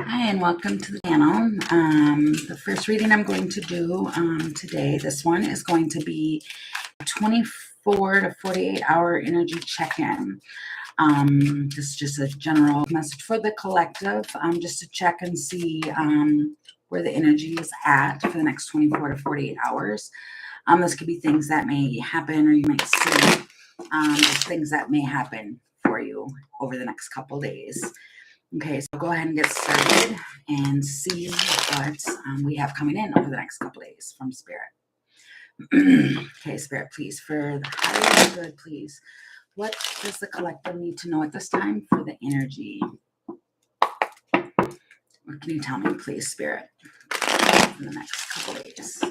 Hi, and welcome to the channel. The first reading I'm going to do today, this one is going to be 24 to 48 hour energy check-in. This is just a general message for the collective, just to check and see where the energy is at for the next 24 to 48 hours. This could be things that may happen, or you might see just things that may happen for you over the next couple days. Okay, so go ahead and get started and see what we have coming in over the next couple days from Spirit. Okay, Spirit, please, for the higher good, please. What does the collective need to know at this time for the energy? What can you tell me, please, Spirit, for the next couple days?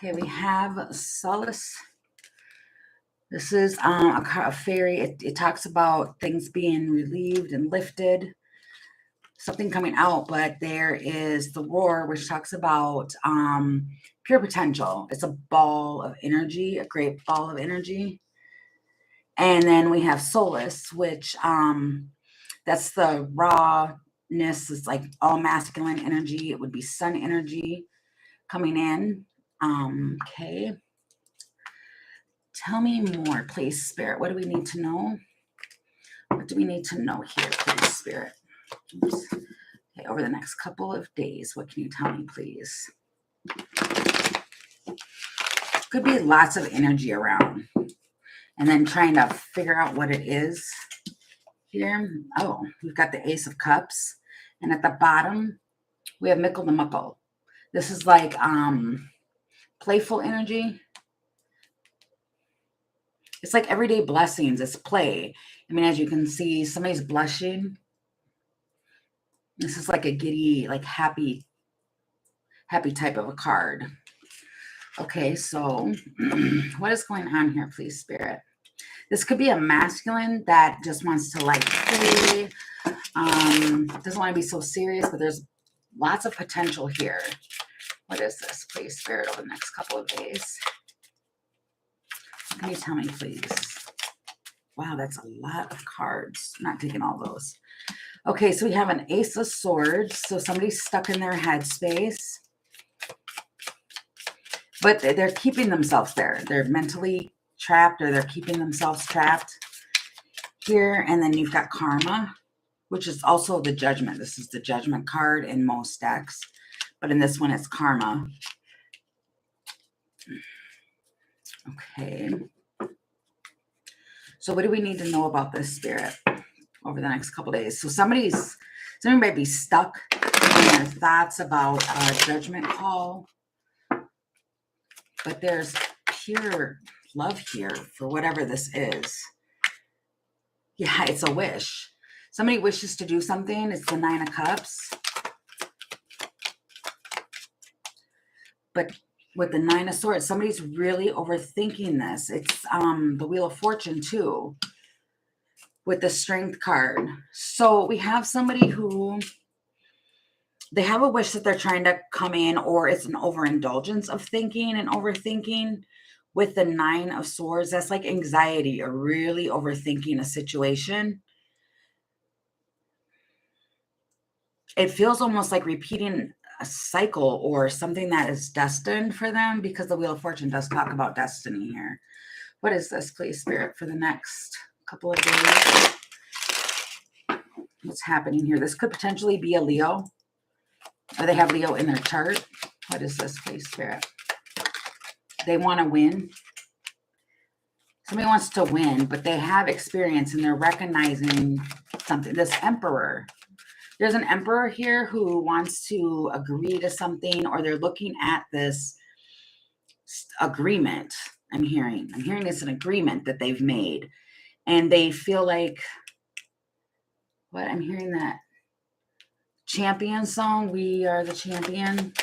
Okay, we have Solace. This is a fairy. It talks about things being relieved and lifted, something coming out, but there is the Roar, which talks about pure potential. It's a ball of energy, a great ball of energy. And then we have Solace, which that's the rawness. It's like all masculine energy. It would be sun energy coming in. Okay. Tell me more, please, Spirit. What do we need to know? What do we need to know here, please, Spirit? Oops. Okay, over the next couple of days, what can you tell me, please? Could be lots of energy around. And then trying to figure out what it is here. Oh, we've got the Ace of Cups. And at the bottom, we have Mickle the Muckle. This is like playful energy. It's like everyday blessings. It's play. I mean, as you can see, somebody's blushing. This is like a giddy, like happy type of a card. Okay, so what is going on here, please, Spirit? This could be a masculine that just wants to like play, doesn't want to be so serious, but there's lots of potential here. What is this, please, Spirit, over the next couple of days? What can you tell me, please? Wow, that's a lot of cards. I'm not taking all those. Okay, so we have an Ace of Swords. So somebody's stuck in their headspace, but they're keeping themselves there. They're mentally trapped, or they're keeping themselves trapped here. And then you've got Karma, which is also the Judgment. This is the Judgment card in most decks, but in this one, it's Karma. Okay. So what do we need to know about this, Spirit, over the next couple days? So somebody might be stuck in their thoughts about a judgment call, but there's pure love here for whatever this is. Yeah, it's a wish. Somebody wishes to do something. It's the Nine of Cups. But with the Nine of Swords, somebody's really overthinking this. It's the Wheel of Fortune too, with the Strength card. So we have somebody who, they have a wish that they're trying to come in, or it's an overindulgence of thinking and overthinking. With the Nine of Swords, that's like anxiety, or really overthinking a situation. It feels almost like repeating a cycle, or something that is destined for them, because the Wheel of Fortune does talk about destiny here. What is this, please, Spirit, for the next couple of days? What's happening here? This could potentially be a Leo, or they have Leo in their chart. What is this, please, Spirit? They want to win. Somebody wants to win, but they have experience and they're recognizing something. This Emperor. There's an Emperor here who wants to agree to something, or they're looking at this agreement. I'm hearing it's an agreement that they've made, and they feel like, what I'm hearing, that champion song, We Are the Champion.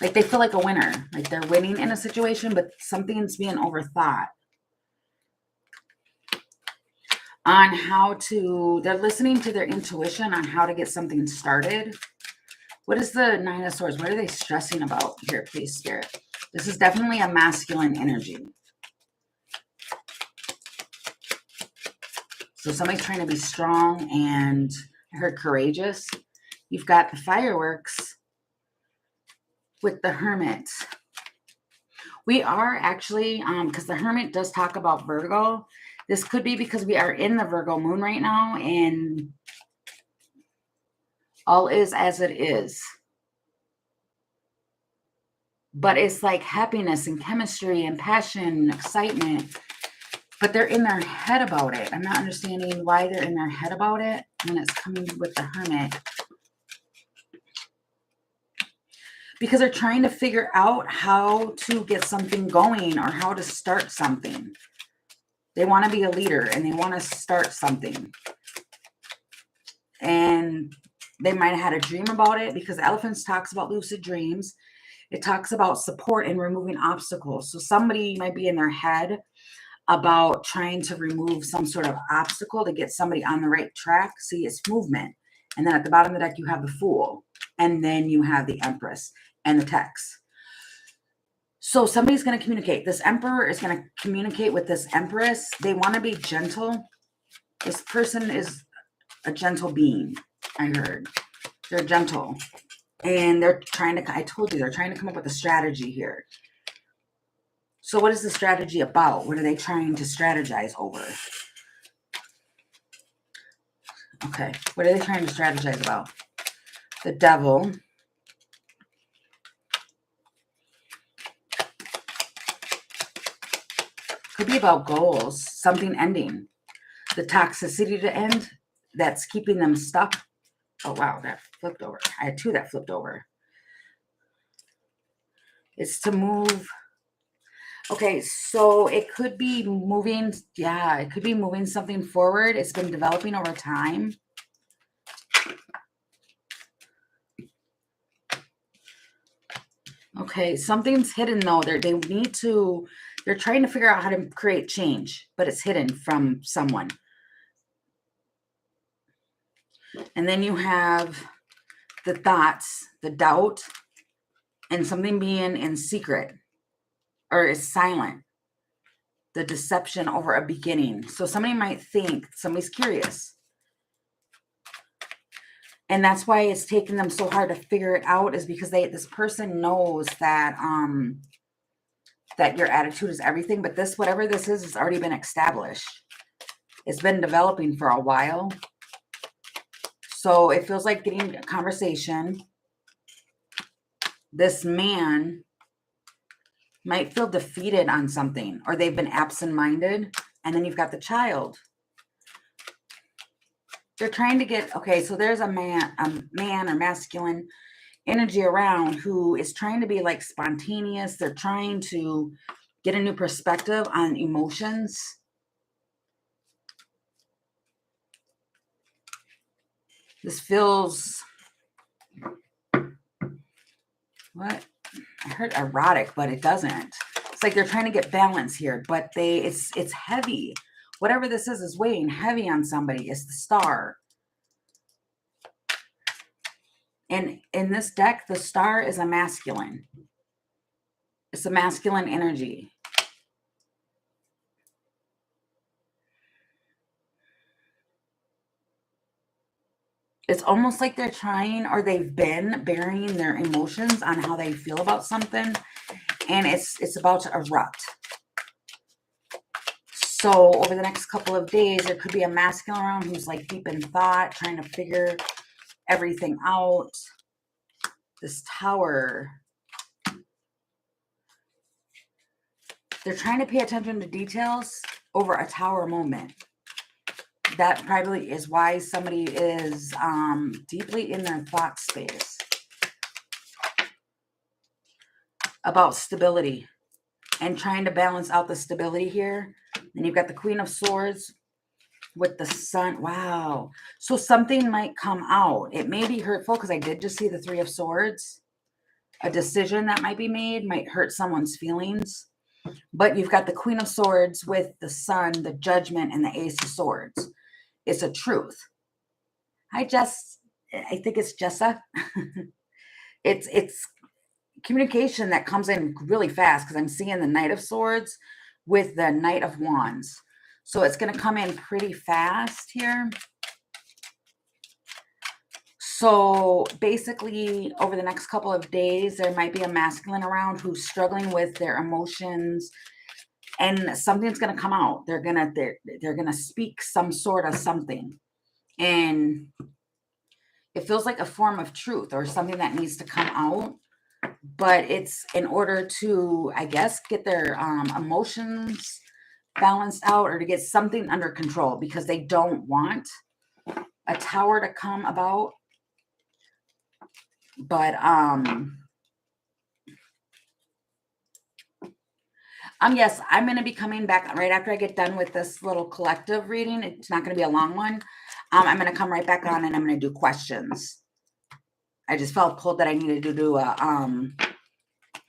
Like they feel like a winner, like they're winning in a situation, but something's being overthought on how to, they're listening to their intuition on how to get something started. What is the Nine of Swords? What are they stressing about here, please, Spirit? This is definitely a masculine energy. So somebody's trying to be strong, and I heard courageous. You've got the fireworks with the Hermit. We are actually, because the Hermit does talk about Virgo. This could be because we are in the Virgo moon right now, and all is as it is. But it's like happiness and chemistry and passion and excitement. But they're in their head about it. I'm not understanding why they're in their head about it when it's coming with the Hermit. Because they're trying to figure out how to get something going or how to start something. They want to be a leader and they want to start something. And they might have had a dream about it, because Elephants talks about lucid dreams. It talks about support and removing obstacles. So somebody might be in their head about trying to remove some sort of obstacle to get somebody on the right track. See, it's movement. And then at the bottom of the deck, you have the Fool. And then you have the Empress and the text. So somebody's going to communicate. This Emperor is going to communicate with this Empress. They want to be gentle. This person is a gentle being, I heard. They're gentle. And they're trying to, I told you, they're trying to come up with a strategy here. So what is the strategy about? What are they trying to strategize over? Okay, what are they trying to strategize about? The Devil. Could be about goals, something ending. The toxicity to end that's keeping them stuck. Oh, wow, that flipped over. I had two that flipped over. It's to move. Okay, so it could be moving. Yeah, it could be moving something forward. It's been developing over time. Okay, something's hidden though. They're trying to figure out how to create change, but it's hidden from someone. And then you have the thoughts, the doubt, and something being in secret or is silent. The deception over a beginning. So somebody might think somebody's curious. And that's why it's taking them so hard to figure it out, is because this person knows that that your attitude is everything, but this, whatever this is, has already been established. It's been developing for a while. So it feels like getting a conversation. This man might feel defeated on something, or they've been absent-minded. And then you've got the Child. They're trying to get, okay, so there's a man or masculine energy around who is trying to be like spontaneous. They're trying to get a new perspective on emotions. This feels, what? I heard erotic, but it doesn't. It's like they're trying to get balance here, but it's heavy. Whatever this is weighing heavy on somebody. It's the Star. And in this deck, the Star is a masculine. It's a masculine energy. It's almost like they're trying, or they've been burying their emotions on how they feel about something, and it's about to erupt. So over the next couple of days, there could be a masculine around who's like deep in thought, trying to figure everything out. This Tower. They're trying to pay attention to details over a Tower moment. That probably is why somebody is deeply in their thought space about stability and trying to balance out the stability here. Then you've got the Queen of Swords with the Sun. Wow. So something might come out. It may be hurtful, because I did just see the Three of Swords. A decision that might be made might hurt someone's feelings. But you've got the Queen of Swords with the Sun, the Judgment, and the Ace of Swords. It's a truth. I think it's Jessa. It's communication that comes in really fast, because I'm seeing the Knight of Swords with the Knight of Wands. So it's going to come in pretty fast here. So basically, over the next couple of days, there might be a masculine around who's struggling with their emotions, and something's going to come out. They're gonna speak some sort of something, and it feels like a form of truth or something that needs to come out. But it's in order to, I guess, get their emotions balanced out, or to get something under control, because they don't want a tower to come about. But yes, I'm going to be coming back right after I get done with this little collective reading. It's not going to be a long one. I'm going to come right back on, and I'm going to do questions. I just felt pulled that I needed to do a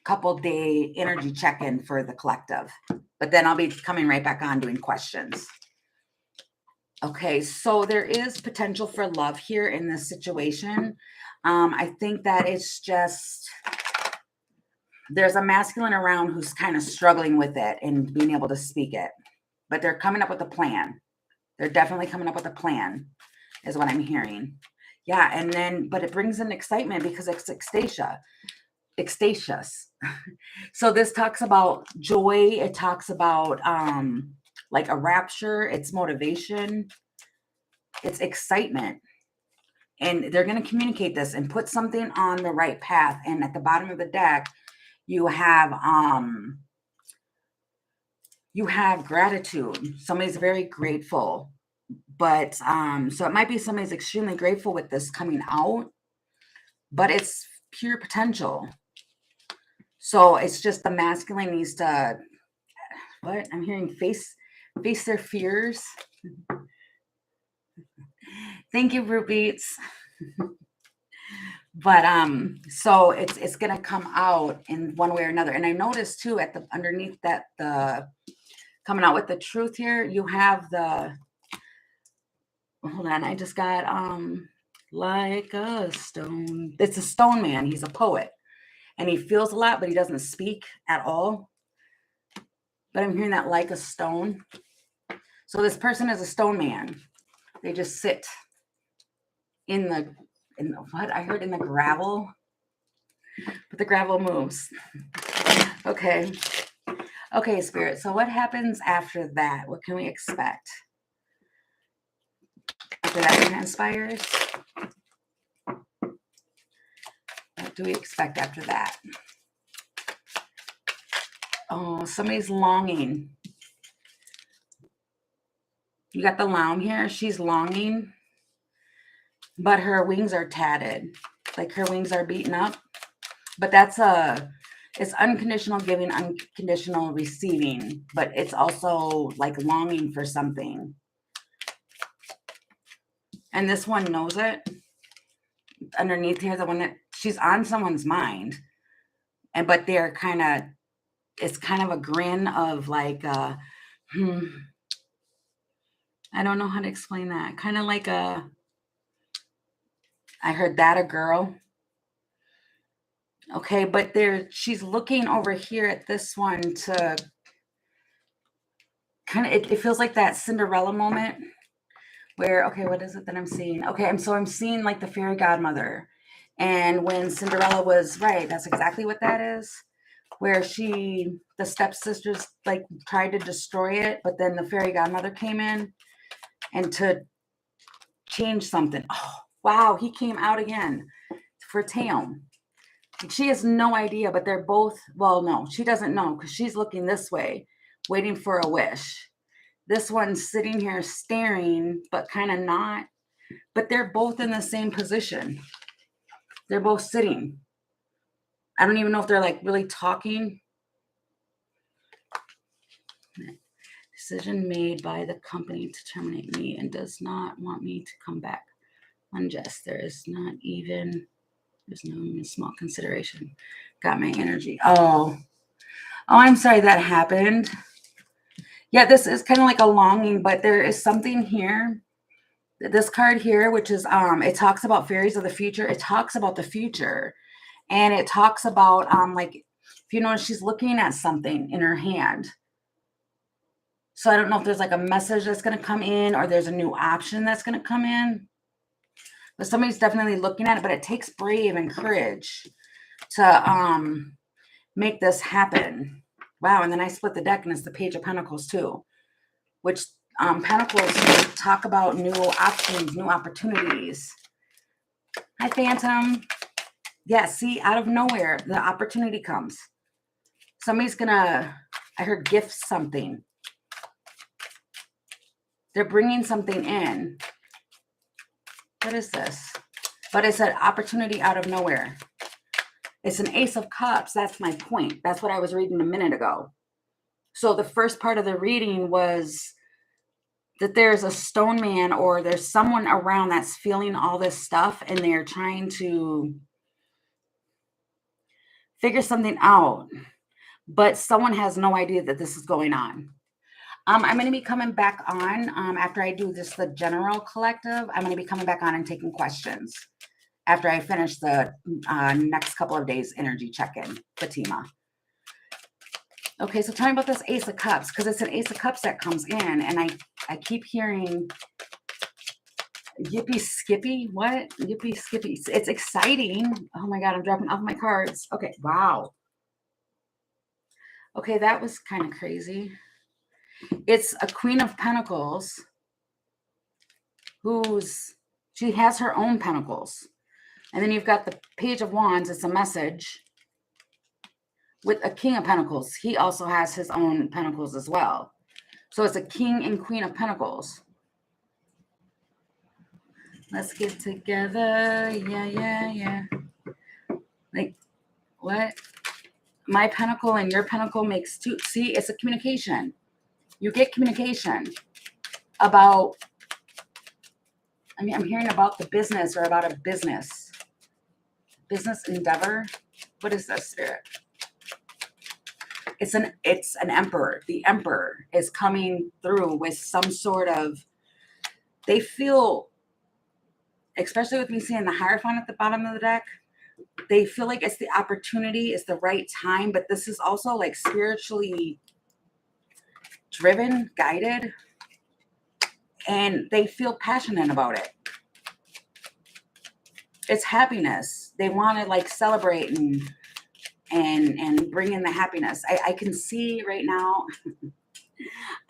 couple day energy check-in for the collective, but then I'll be coming right back on doing questions. Okay, so there is potential for love here in this situation. I think that it's just, there's a masculine around who's kind of struggling with it and being able to speak it, but they're coming up with a plan. They're definitely coming up with a plan, is what I'm hearing. Yeah, and then, but it brings in excitement because it's ecstasious. So this talks about joy. It talks about like a rapture. It's motivation. It's excitement. And they're going to communicate this and put something on the right path. And at the bottom of the deck, you have gratitude. Somebody's very grateful. But so it might be somebody's extremely grateful with this coming out, but it's pure potential. So it's just the masculine needs to, what I'm hearing, face their fears. Thank you, Root Beats. But so it's gonna come out in one way or another. And I noticed too, at the underneath that, the coming out with the truth here, you have the, hold on, I just got like a stone. It's a stone man. He's a poet, and he feels a lot, but he doesn't speak at all. But I'm hearing that like a stone. So this person is a stone man. They just sit in the what I heard, in the gravel, but the gravel moves. Okay, Spirit. So what happens after that? What can we expect after that transpires? What do we expect after that? Oh, somebody's longing. You got the Laum here. She's longing, but her wings are tatted. Like her wings are beaten up. But that's it's unconditional giving, unconditional receiving. But it's also like longing for something. And this one knows it. Underneath here, the one that she's on someone's mind. But they're kind of, it's kind of a grin of like, I don't know how to explain that. Kind of like I heard that, a girl. Okay, but she's looking over here at this one to kind of, it feels like that Cinderella moment where, okay, what is it that I'm seeing? Okay, I'm seeing like the fairy godmother. And when Cinderella was, right, that's exactly what that is. Where the stepsisters like tried to destroy it, but then the fairy godmother came in and to change something. Oh, wow, he came out again for Tam. She has no idea, but they're both, well, no, she doesn't know because she's looking this way, waiting for a wish. This one's sitting here staring, but kind of not. But they're both in the same position. They're both sitting. I don't even know if they're like really talking. Decision made by the company to terminate me and does not want me to come back. Unjust. There's no small consideration. Got my energy. Oh, I'm sorry that happened. Yeah, this is kind of like a longing, but there is something here. This card here, which is, it talks about fairies of the future. It talks about the future. And it talks about, like, if you notice, she's looking at something in her hand. So I don't know if there's like a message that's going to come in or there's a new option that's going to come in. But somebody's definitely looking at it, but it takes brave and courage to make this happen. Wow, and then I split the deck and it's the Page of Pentacles too, which Pentacles talk about new options, new opportunities. Hi, Phantom. Yeah, see, out of nowhere, the opportunity comes. Somebody's gonna, I heard gift something. They're bringing something in. What is this? But it's an opportunity out of nowhere. It's an Ace of Cups. That's my point. That's what I was reading a minute ago. So the first part of the reading was that there's a stone man or there's someone around that's feeling all this stuff and they're trying to figure something out, but someone has no idea that this is going on. I'm going to be coming back on after I do this, the general collective. I'm going to be coming back on and taking questions after I finish the next couple of days energy check-in, Fatima. Okay, so tell me about this Ace of Cups, because it's an Ace of Cups that comes in, and I keep hearing Yippee Skippy. What? Yippee Skippy. It's exciting. Oh my God, I'm dropping off my cards. Okay, wow. Okay, that was kind of crazy. It's a Queen of Pentacles she has her own pentacles. And then you've got the Page of Wands. It's a message with a King of Pentacles. He also has his own pentacles as well. So it's a King and Queen of Pentacles. Let's get together. Yeah. Like, what? My pentacle and your pentacle makes two. See, it's a communication. You get communication about, I'm hearing about the business or about a business endeavor. What is this, Spirit? It's an emperor. The emperor is coming through with some sort of, they feel, especially with me seeing the Hierophant at the bottom of the deck, they feel like it's the opportunity, it's the right time, but this is also like spiritually driven, guided, and they feel passionate about it. It's happiness. They want to like celebrate and bring in the happiness. I can see right now,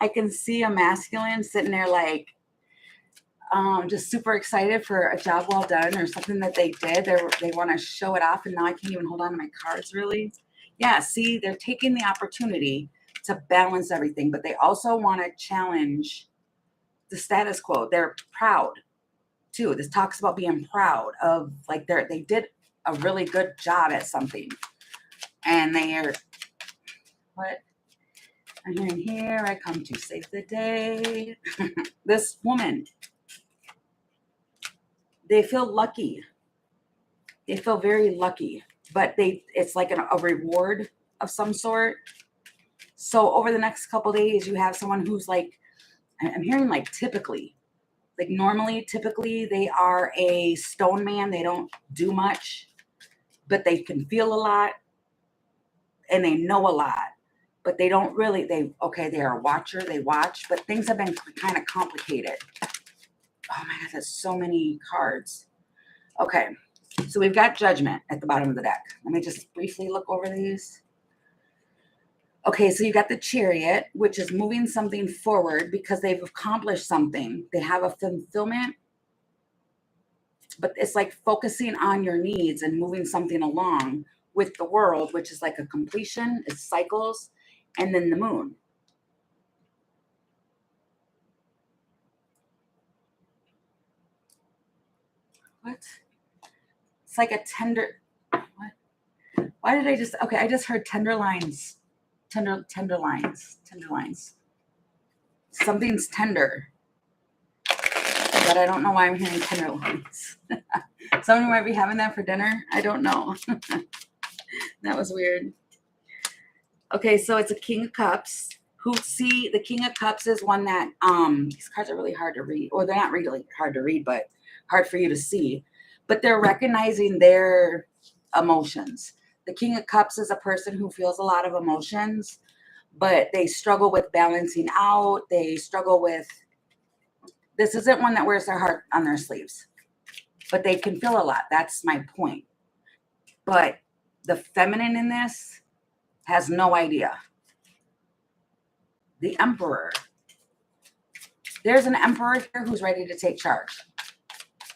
I can see a masculine sitting there like, just super excited for a job well done or something that they did. They want to show it off, and now I can't even hold on to my cards really. Yeah, see, they're taking the opportunity to balance everything, but they also want to challenge the status quo. They're proud too. This talks about being proud of like they did a really good job at something, and they are, what I'm hearing here, I come to save the day. This woman, they feel lucky. They feel very lucky, but it's like a reward of some sort. So over the next couple days, you have someone who's like, I'm hearing like typically, like normally, typically they are a stone man. They don't do much, but they can feel a lot and they know a lot, but they don't really, they are a watcher. They watch, but things have been kind of complicated. Oh my God, that's so many cards. Okay. So we've got Judgment at the bottom of the deck. Let me just briefly look over these. Okay, so you got the Chariot, which is moving something forward because they've accomplished something. They have a fulfillment, but it's like focusing on your needs and moving something along with the World, which is like a completion, it's cycles, and then the Moon. What? It's like a tender, what? Why did I just, okay, I just heard tender lines. Tender lines. Something's tender, but I don't know why I'm hearing tender lines. Someone might be having that for dinner. I don't know. That was weird. Okay, so it's a King of Cups. The King of Cups is one that, these cards are really hard to read. Or they're not really hard to read, but hard for you to see. But they're recognizing their emotions. The King of Cups is a person who feels a lot of emotions, but they struggle with balancing out. They struggle with, this isn't one that wears their heart on their sleeves, but they can feel a lot. That's my point. But the feminine in this has no idea. The Emperor. There's an Emperor here who's ready to take charge,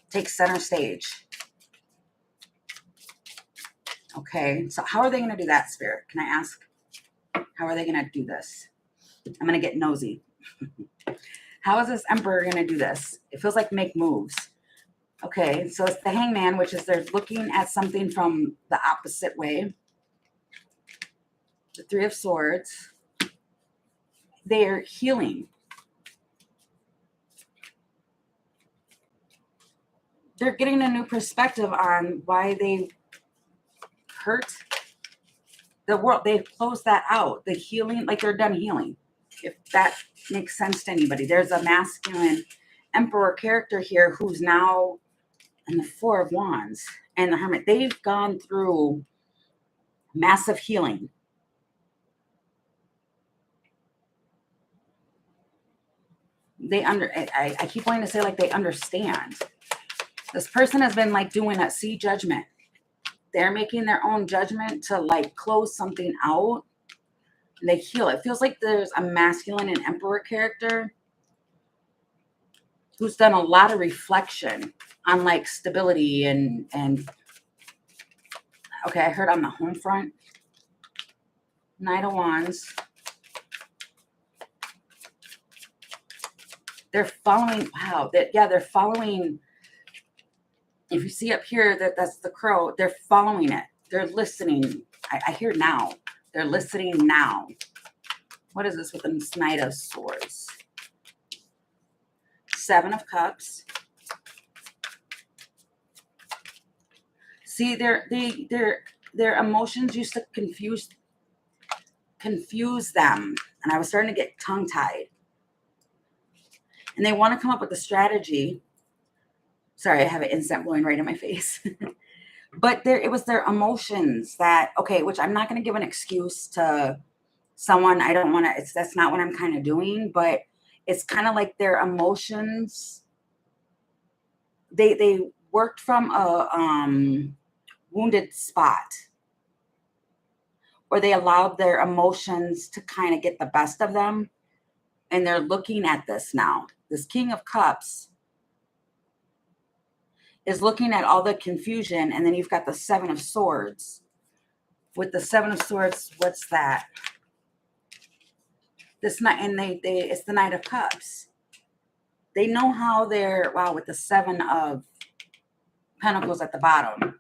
take center stage. Okay, so how are they going to do that, Spirit? Can I ask? How are they going to do this? I'm going to get nosy. How is this Emperor going to do this? It feels like make moves. Okay, so it's the Hangman, which is they're looking at something from the opposite way. The Three of Swords. They're healing. They're getting a new perspective on why they hurt the world. They've closed that out. The healing, like they're done healing. If that makes sense to anybody. There's a masculine Emperor character here who's now in the Four of Wands and the Hermit. They've gone through massive healing. I keep wanting to say like they understand. This person has been like doing a sea judgment. They're making their own judgment to like close something out. And they heal. It feels like there's a masculine and Emperor character who's done a lot of reflection on like stability and okay, I heard on the home front. Knight of Wands. They're following, wow, they're following. If you see up here that's the crow, they're following it. They're listening. I hear now. They're listening now. What is this with the Knight of Swords? Seven of Cups. See, their emotions used to confuse them. And I was starting to get tongue-tied. And they want to come up with a strategy. Sorry, I have an insect blowing right in my face. But it was their emotions that, okay, which I'm not going to give an excuse to someone. I don't want to, that's not what I'm kind of doing, but it's kind of like their emotions. They worked from a wounded spot, or they allowed their emotions to kind of get the best of them. And they're looking at this now. This King of Cups is looking at all the confusion, and then you've got the Seven of Swords. With the Seven of Swords, what's that? This night, and it's the Knight of Cups. They know how they're, wow, with the Seven of Pentacles at the bottom.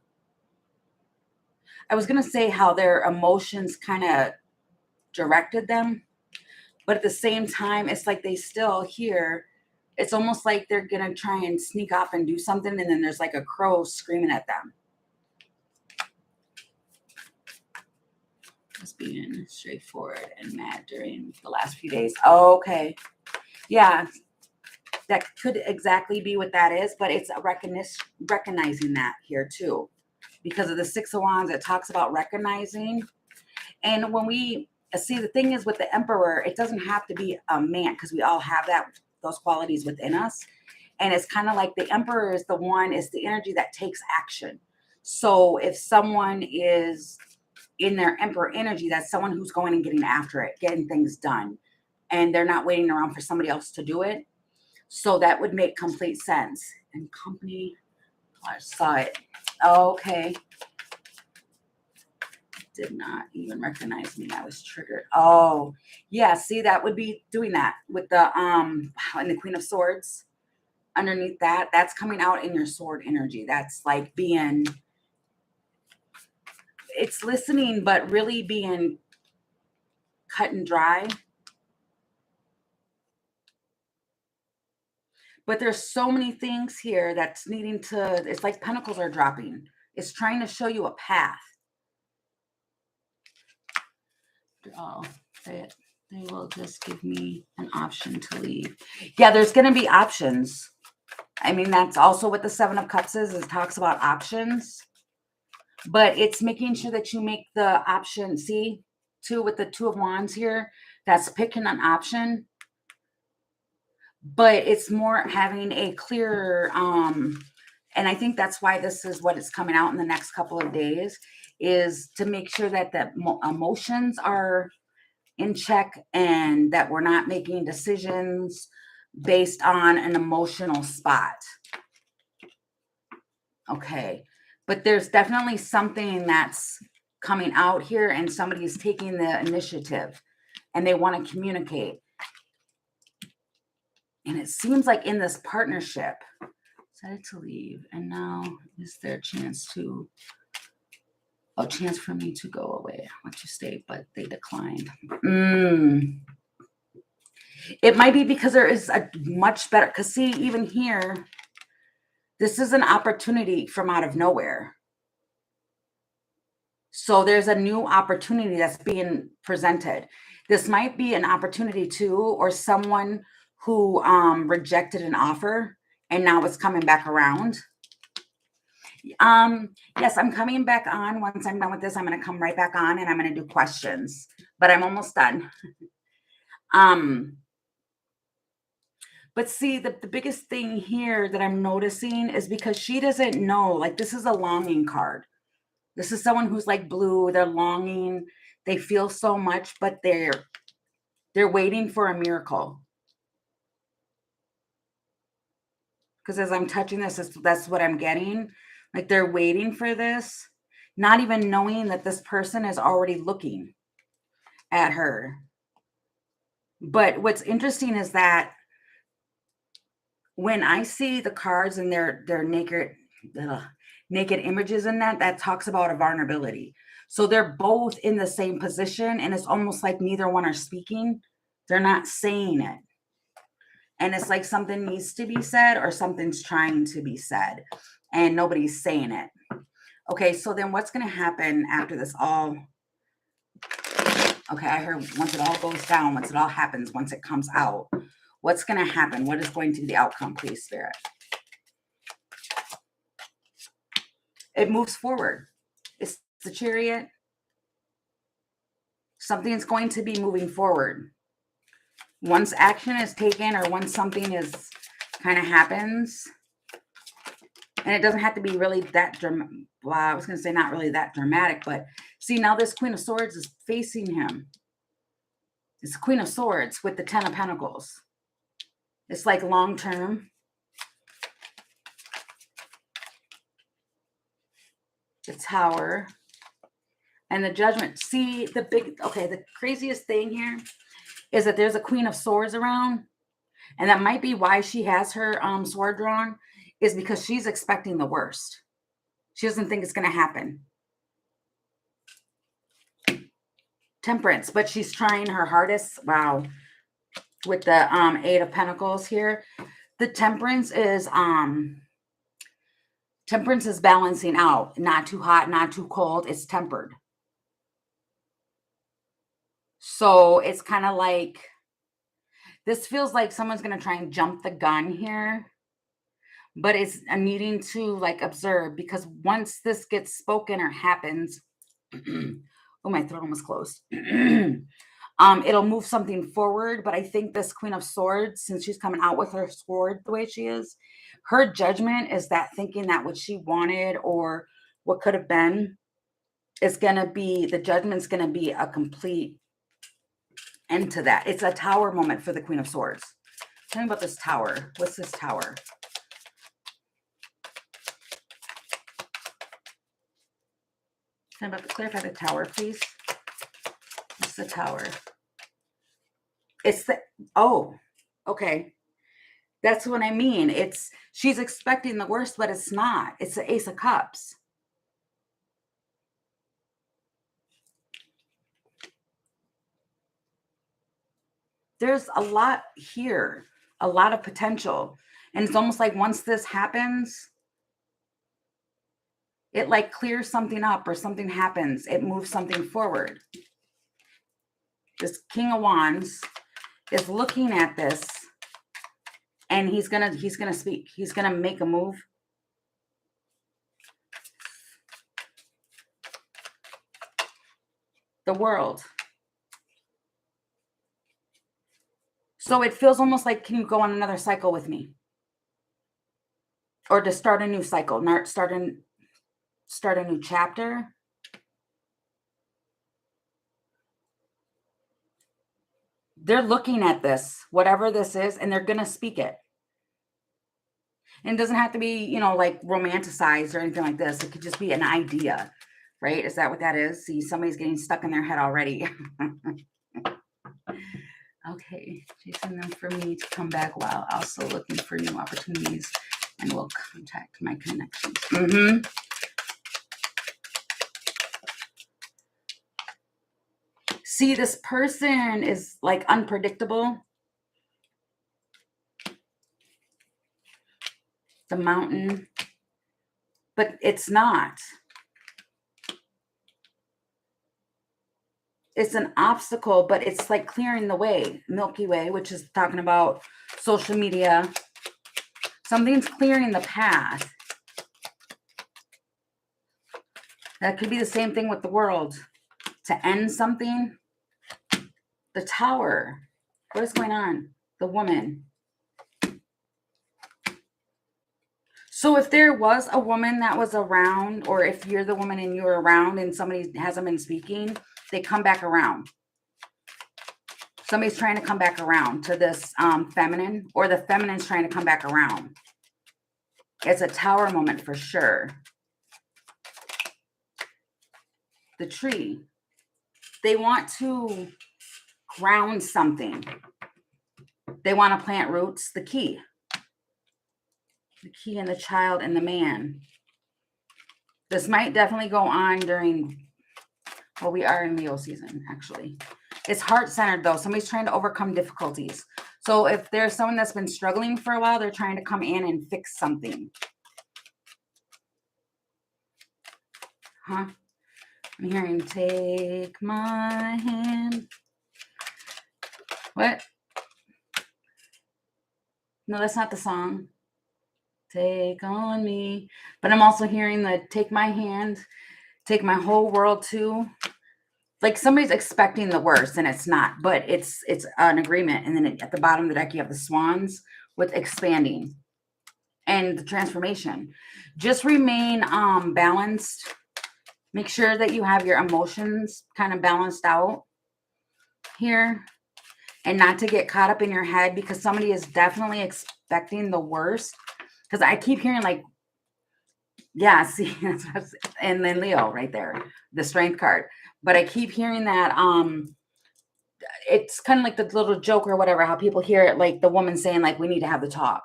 I was going to say how their emotions kind of directed them, but at the same time, it's like they still hear. It's almost like they're going to try and sneak off and do something, and then there's like a crow screaming at them. Just being straightforward and mad during the last few days. Okay. Yeah, that could exactly be what that is, but it's a recognizing that here too. Because of the Six of Wands, it talks about recognizing. And when we see, the thing is with the Emperor, it doesn't have to be a man, because we all have those qualities within us. And it's kind of like the Emperor is the energy that takes action. So if someone is in their Emperor energy, that's someone who's going and getting after it, getting things done. And they're not waiting around for somebody else to do it. So that would make complete sense. And company, I saw it. Okay. Did not even recognize me. I was triggered. Oh, yeah. See, that would be doing that with the and the Queen of Swords underneath that. That's coming out in your sword energy. That's like being, it's listening, but really being cut and dry. But there's so many things here that's needing to, it's like pentacles are dropping. It's trying to show you a path. Oh, they will just give me an option to leave. Yeah, there's going to be options. I mean, that's also what the Seven of Cups is. It talks about options. But it's making sure that you make the option, see, too, with the Two of Wands here. that's picking an option, but it's more having a clearer, and I think that's why this is what is coming out in the next couple of days, is to make sure that the emotions are in check and that we're not making decisions based on an emotional spot. Okay. But there's definitely something that's coming out here and somebody's taking the initiative and they want to communicate. And it seems like in this partnership, decided to leave. And now is there a chance for me to go away? I want to stay, but they declined. It might be because there is a much better, because see, even here, this is an opportunity from out of nowhere. So there's a new opportunity that's being presented. This might be an opportunity too, or someone who rejected an offer and now it's coming back around. Yes, I'm coming back on. Once I'm done with this, I'm going to come right back on and I'm going to do questions, but I'm almost done. But see, the biggest thing here that I'm noticing is because she doesn't know, like this is a longing card. This is someone who's like blue, they're longing, they feel so much, but they're waiting for a miracle. Because as I'm touching this, that's what I'm getting. Like they're waiting for this, not even knowing that this person is already looking at her. But what's interesting is that when I see the cards and their naked images in that talks about a vulnerability. So they're both in the same position and it's almost like neither one are speaking. They're not saying it. And it's like something needs to be said or something's trying to be said and nobody's saying it. Okay, so then what's going to happen after this all? Okay, I heard once it all goes down, once it all happens, once it comes out, what's going to happen? What is going to be the outcome, please, Spirit? It moves forward. It's the Chariot. Something's going to be moving forward. Once action is taken or once something is kind of happens, and it doesn't have to be really that dramatic. Well, I was going to say not really that dramatic, but see, now this Queen of Swords is facing him. It's the Queen of Swords with the Ten of Pentacles. It's like long term. The Tower. And the Judgment. See, the craziest thing here is that there's a Queen of Swords around. And that might be why she has her sword drawn, is because she's expecting the worst. She doesn't think it's going to happen. Temperance, but she's trying her hardest. Wow. With the Eight of Pentacles here. The Temperance is balancing out. Not too hot, not too cold. It's tempered. So it's kind of like, this feels like someone's going to try and jump the gun here. But it's a needing to like observe, because once this gets spoken or happens, oh, my throat almost closed. It'll move something forward. But I think this Queen of Swords, since she's coming out with her sword the way she is, her judgment is that thinking that what she wanted or what could have been is going to be, the judgment's going to be a complete end to that. It's a Tower moment for the Queen of Swords. Tell me about this Tower. What's this Tower? Tell me about clarify the Tower, please. What's the Tower? It's the, oh, okay. That's what I mean. It's, she's expecting the worst, but it's not. It's the Ace of Cups. There's a lot here, a lot of potential. And it's almost like once this happens, it like clears something up or something happens. It moves something forward. This King of Wands is looking at this and he's gonna speak. He's gonna make a move. The World. So it feels almost like, can you go on another cycle with me? Or to start a new cycle, not start a new chapter. They're looking at this, whatever this is, and they're gonna speak it. And it doesn't have to be, like romanticized or anything like this. It could just be an idea, right? Is that what that is? See, somebody's getting stuck in their head already. Okay, chasing them for me to come back while also looking for new opportunities and will contact my connections. See, this person is like unpredictable. The mountain, but it's not. It's an obstacle, but it's like clearing the way. Milky Way, which is talking about social media. Something's clearing the path. That could be the same thing with the world. To end something. The Tower. What is going on? The woman. So if there was a woman that was around, or if you're the woman and you're around and somebody hasn't been speaking, they come back around. Somebody's trying to come back around to this feminine, or the feminine's trying to come back around. It's a Tower moment for sure. The Tree. They want to ground something. They want to plant roots. The Key. The Key and the Child and the Man. This might definitely go on during, well, we are in Leo season, actually. It's heart-centered, though. Somebody's trying to overcome difficulties. So if there's someone that's been struggling for a while, they're trying to come in and fix something. Huh? I'm hearing, take my hand. What? No, that's not the song. Take on me. But I'm also hearing the take my hand, take my whole world too. Like somebody's expecting the worst and it's not, but it's an agreement. And then at the bottom of the deck, you have the swans with expanding and the transformation. Just remain balanced. Make sure that you have your emotions kind of balanced out here and not to get caught up in your head, because somebody is definitely expecting the worst. Because I keep hearing like, yeah, see, and then Leo right there, the Strength card. But I keep hearing that it's kind of like the little joke or whatever, how people hear it, like the woman saying like, we need to have the talk.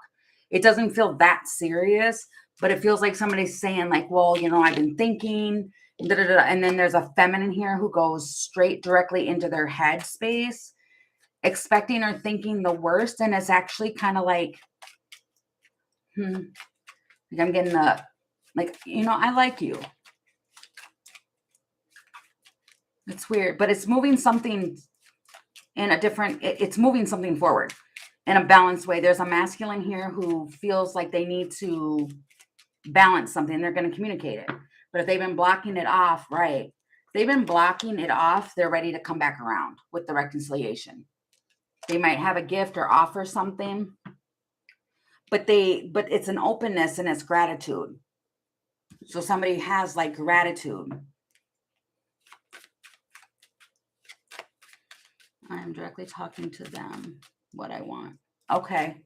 It doesn't feel that serious, but it feels like somebody's saying like, well, I've been thinking, da, da, da. And then there's a feminine here who goes straight directly into their head space, expecting or thinking the worst. And it's actually kind of like, like I'm getting the, like, I like you. It's weird, but it's moving something in a different, it's moving something forward in a balanced way. There's a masculine here who feels like they need to balance something. They're going to communicate it. But if they've been blocking it off, right? They've been blocking it off. They're ready to come back around with the reconciliation. They might have a gift or offer something, but it's an openness and it's gratitude. So somebody has like gratitude. I'm directly talking to them what I want. Okay.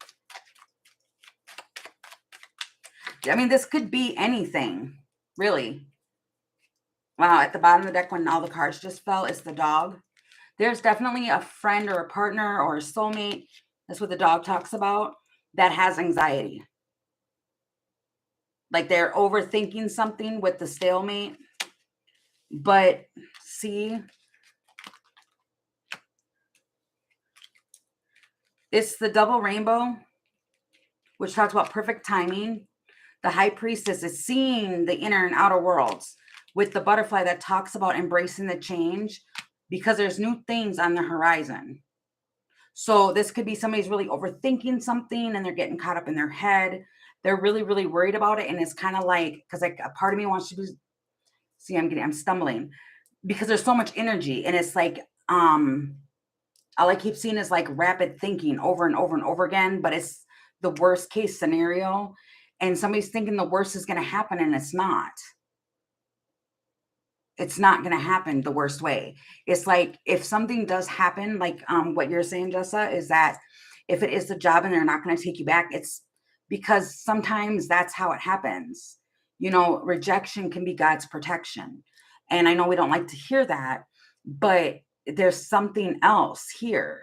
I mean, this could be anything, really. Wow, at the bottom of the deck when all the cards just fell, it's the dog. There's definitely a friend or a partner or a soulmate, that's what the dog talks about, that has anxiety. Like they're overthinking something with the stalemate. But see, it's the double rainbow, which talks about perfect timing. The high priestess is seeing the inner and outer worlds, with the butterfly that talks about embracing the change because there's new things on the horizon. So this could be somebody's really overthinking something and they're getting caught up in their head. They're really, really worried about it. And it's kind of like, because like a part of me wants to be, see, I'm stumbling because there's so much energy. And it's like, all I keep seeing is like rapid thinking over and over and over again, but it's the worst case scenario. And somebody's thinking the worst is going to happen, and it's not. It's not going to happen the worst way. It's like if something does happen, like what you're saying, Jessa, is that if it is the job and they're not going to take you back, it's because sometimes that's how it happens. You know, rejection can be God's protection. And I know we don't like to hear that, but there's something else here.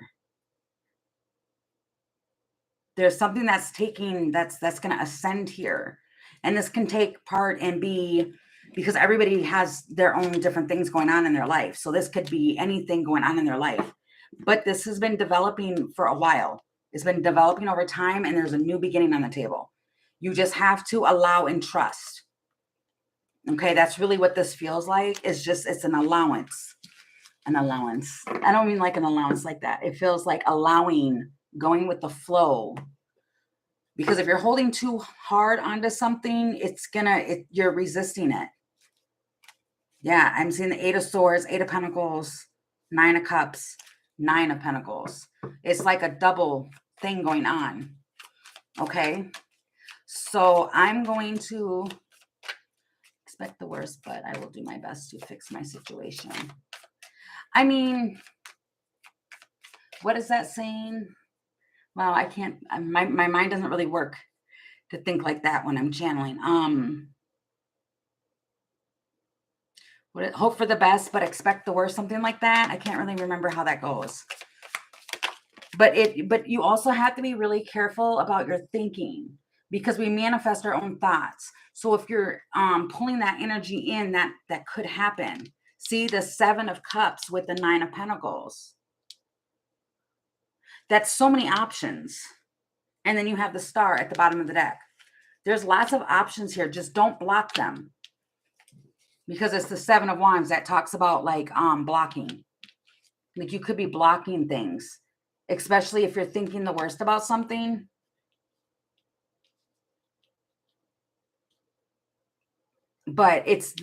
There's something that's taking that's going to ascend here. And this can take part and be because everybody has their own different things going on in their life. So this could be anything going on in their life. But this has been developing for a while. It's been developing over time, and there's a new beginning on the table. You just have to allow and trust. Okay, that's really what this feels like. It's an allowance. An allowance. I don't mean like an allowance like that. It feels like allowing, going with the flow. Because if you're holding too hard onto something, you're resisting it. Yeah, I'm seeing the 8 of Swords, 8 of Pentacles, 9 of Cups, 9 of Pentacles. It's like a double thing going on. Okay. So I'm going to expect the worst, but I will do my best to fix my situation. I mean, what is that saying? Well, I can't, my mind doesn't really work to think like that when I'm channeling. Hope for the best, but expect the worst, something like that. I can't really remember how that goes. But you also have to be really careful about your thinking, because we manifest our own thoughts. So if you're pulling that energy in, that could happen. See the 7 of Cups with the 9 of Pentacles. That's so many options. And then you have the Star at the bottom of the deck. There's lots of options here. Just don't block them. Because it's the 7 of Wands that talks about like blocking. Like you could be blocking things, especially if you're thinking the worst about something. But it's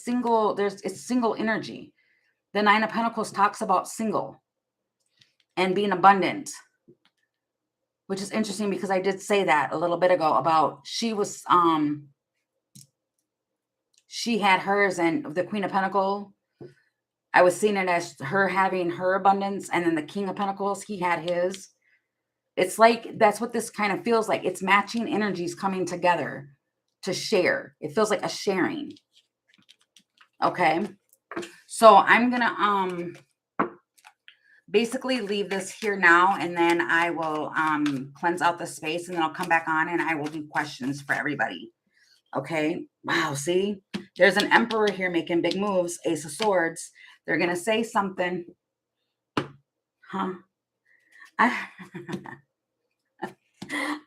single energy. The 9 of Pentacles talks about single and being abundant, which is interesting because I did say that a little bit ago about she had hers, and the Queen of Pentacles, I was seeing it as her having her abundance, and then the King of Pentacles, he had his. It's like that's what this kind of feels like. It's matching energies coming together to share. It feels like a sharing. Okay. So I'm going to basically leave this here now, and then I will cleanse out the space, and then I'll come back on and I will do questions for everybody. Okay. Wow. See, there's an Emperor here making big moves. Ace of Swords. They're going to say something. Huh?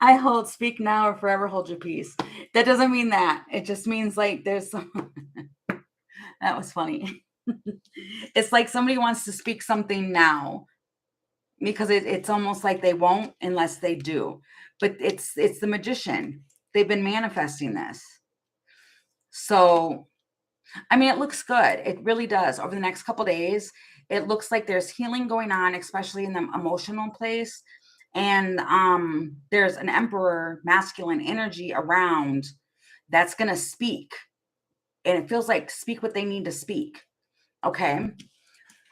I hold, speak now or forever hold your peace. That doesn't mean that. It just means like there's some. That was funny. It's like somebody wants to speak something now, because it's almost like they won't unless they do. But it's the Magician. They've been manifesting this. So, I mean, it looks good. It really does. Over the next couple days, it looks like there's healing going on, especially in the emotional place. And there's an Emperor masculine energy around that's going to speak. And it feels like speak what they need to speak. Okay.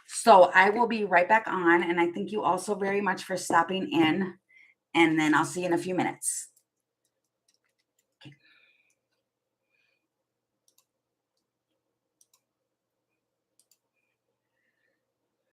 So I will be right back on. And I thank you also very much for stopping in. And then I'll see you in a few minutes.